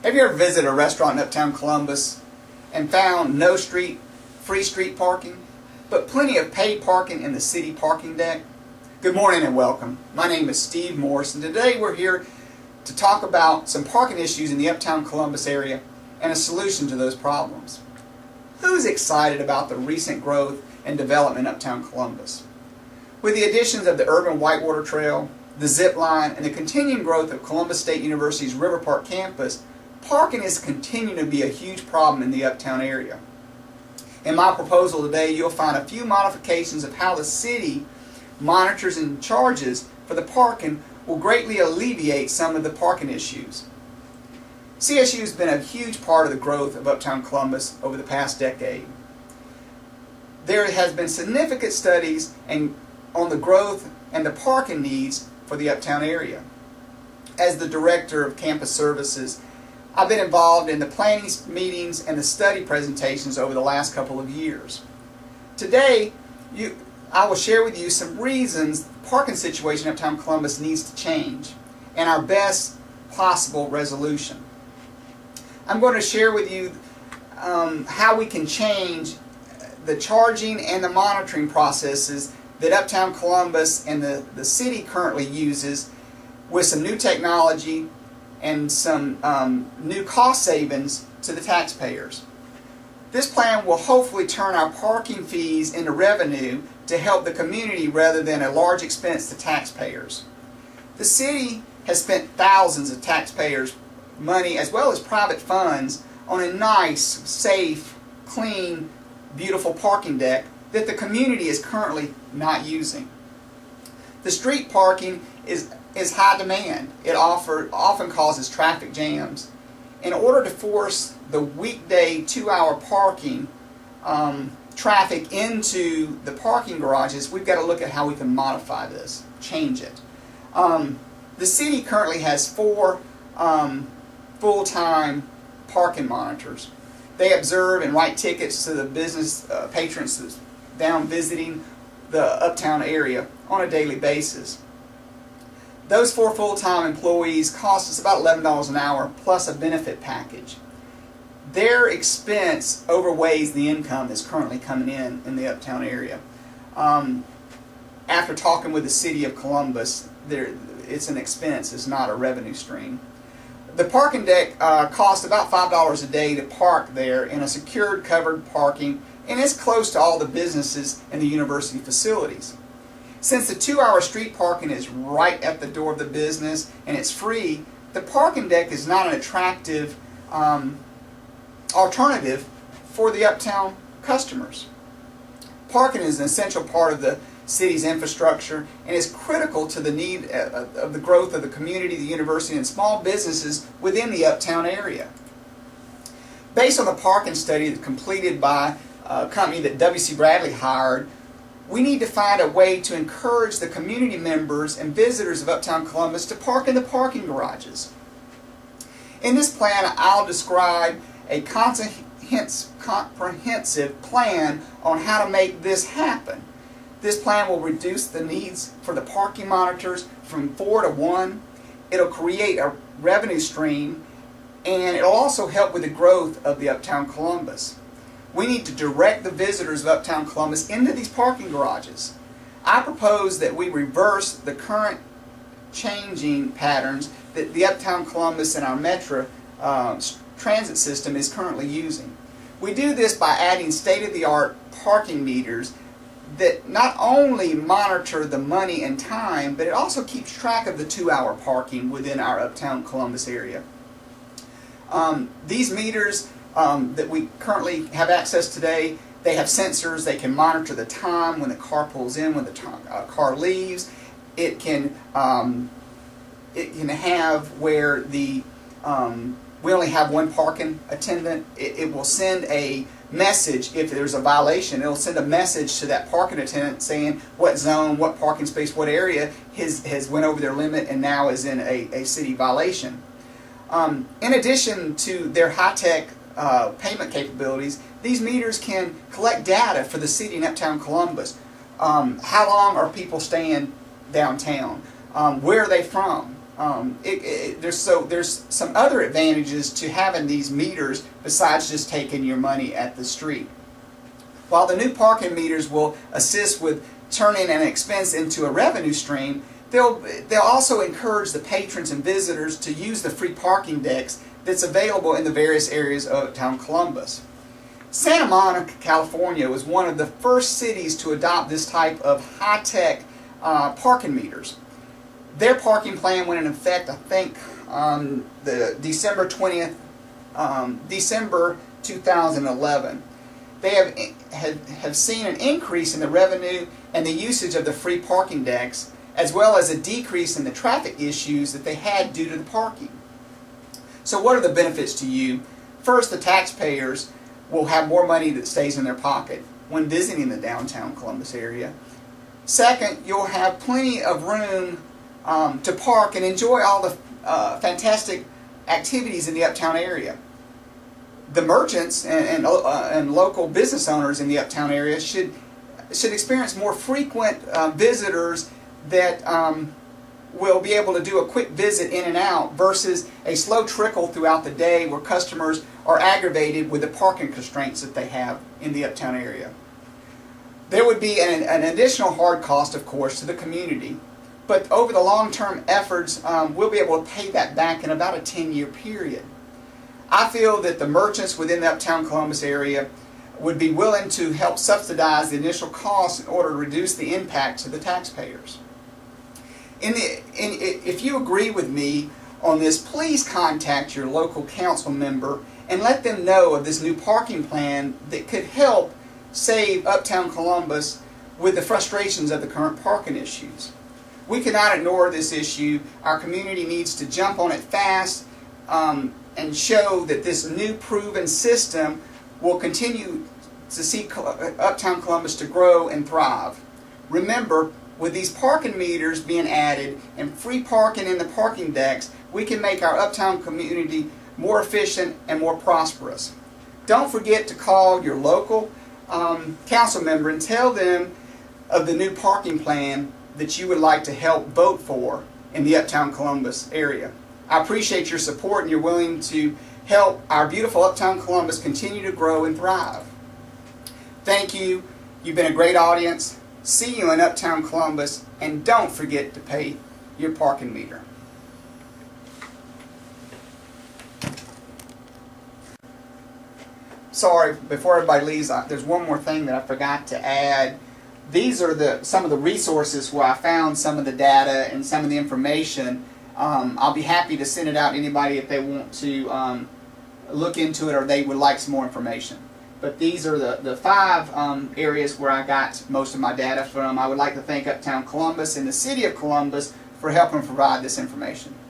Have you ever visited a restaurant in Uptown Columbus and found no free street parking, but plenty of paid parking in the city parking deck? Good morning and welcome. My name is Steve Morse, and today we're here to talk about some parking issues in the Uptown Columbus area and a solution to those problems. Who's excited about the recent growth and development in Uptown Columbus? With the additions of the urban whitewater trail, the zip line, and the continuing growth of Columbus State University's River Park campus, parking is continuing to be a huge problem in the Uptown area. In my proposal today, you'll find a few modifications of how the city monitors and charges for the parking will greatly alleviate some of the parking issues. CSU has been a huge part of the growth of Uptown Columbus over the past decade. There has been significant studies on the growth and the parking needs for the Uptown area. As the Director of Campus Services, I've been involved in the planning meetings and the study presentations over the last couple of years. Today, I will share with you some reasons the parking situation in Uptown Columbus needs to change and our best possible resolution. I'm going to share with you how we can change the charging and the monitoring processes that Uptown Columbus and the city currently uses with some new technology and some new cost savings to the taxpayers. This plan will hopefully turn our parking fees into revenue to help the community rather than a large expense to taxpayers. The city has spent thousands of taxpayers' money as well as private funds on a nice, safe, clean, beautiful parking deck that the community is currently not using. The street parking is high demand. It often causes traffic jams. In order to force the weekday 2-hour parking traffic into the parking garages, we've got to look at how we can modify this, change it. The city currently has 4 full-time parking monitors. They observe and write tickets to the business patrons that's down visiting the Uptown area on a daily basis. Those 4 full-time employees cost us about $11 an hour plus a benefit package. Their expense overweighs the income that's currently coming in the Uptown area. After talking with the city of Columbus, it's an expense, it's not a revenue stream. The parking deck costs about $5 a day to park there in a secured covered parking, and it's close to all the businesses and the university facilities. Since the 2-hour street parking is right at the door of the business and it's free, the parking deck is not an attractive alternative for the Uptown customers. Parking is an essential part of the city's infrastructure and is critical to the need of the growth of the community, the university, and small businesses within the Uptown area. Based on the parking study completed by a company that W.C. Bradley hired, we need to find a way to encourage the community members and visitors of Uptown Columbus to park in the parking garages. In this plan, I'll describe a comprehensive plan on how to make this happen. This plan will reduce the needs for the parking monitors from 4 to 1. It'll create a revenue stream, and it'll also help with the growth of the Uptown Columbus. We need to direct the visitors of Uptown Columbus into these parking garages. I propose that we reverse the current changing patterns that the Uptown Columbus and our Metro transit system is currently using. We do this by adding state-of-the-art parking meters that not only monitor the money and time, but it also keeps track of the 2-hour parking within our Uptown Columbus area. These meters that we currently have access today, they have sensors. They can monitor the time when the car pulls in, when the car leaves. It can have where we only have one parking attendant. It will send a message if there's a violation. It'll send a message to that parking attendant saying what zone, what parking space, what area has went over their limit and now is in a city violation. In addition to their high-tech payment capabilities, these meters can collect data for the city in Uptown Columbus. How long are people staying downtown? Where are they from? there's some other advantages to having these meters besides just taking your money at the street. While the new parking meters will assist with turning an expense into a revenue stream, they'll also encourage the patrons and visitors to use the free parking decks that's available in the various areas of Uptown Columbus. Santa Monica, California was one of the first cities to adopt this type of high-tech parking meters. Their parking plan went in effect, I think, on the December 20th, December 2011. They have seen an increase in the revenue and the usage of the free parking decks, as well as a decrease in the traffic issues that they had due to the parking. So what are the benefits to you? First, the taxpayers will have more money that stays in their pocket when visiting the downtown Columbus area. Second, you'll have plenty of room to park and enjoy all the fantastic activities in the uptown area. The merchants and local business owners in the uptown area should experience more frequent visitors that will be able to do a quick visit in and out versus a slow trickle throughout the day where customers are aggravated with the parking constraints that they have in the uptown area. There would be an additional hard cost, of course, to the community, but over the long-term efforts, we'll be able to pay that back in about a 10-year period. I feel that the merchants within the Uptown Columbus area would be willing to help subsidize the initial costs in order to reduce the impact to the taxpayers. If you agree with me on this, please contact your local council member and let them know of this new parking plan that could help save Uptown Columbus with the frustrations of the current parking issues. We cannot ignore this issue. Our community needs to jump on it fast and show that this new proven system will continue to see Uptown Columbus to grow and thrive. Remember, with these parking meters being added and free parking in the parking decks, we can make our uptown community more efficient and more prosperous. Don't forget to call your local council member and tell them of the new parking plan that you would like to help vote for in the Uptown Columbus area. I appreciate your support and you're willing to help our beautiful Uptown Columbus continue to grow and thrive. Thank you. You've been a great audience. See you in Uptown Columbus, and don't forget to pay your parking meter. Sorry, before everybody leaves, there's one more thing that I forgot to add. These are some of the resources where I found some of the data and some of the information. I'll be happy to send it out to anybody if they want to look into it or they would like some more information. But these are the 5 areas where I got most of my data from. I would like to thank Uptown Columbus and the City of Columbus for helping provide this information.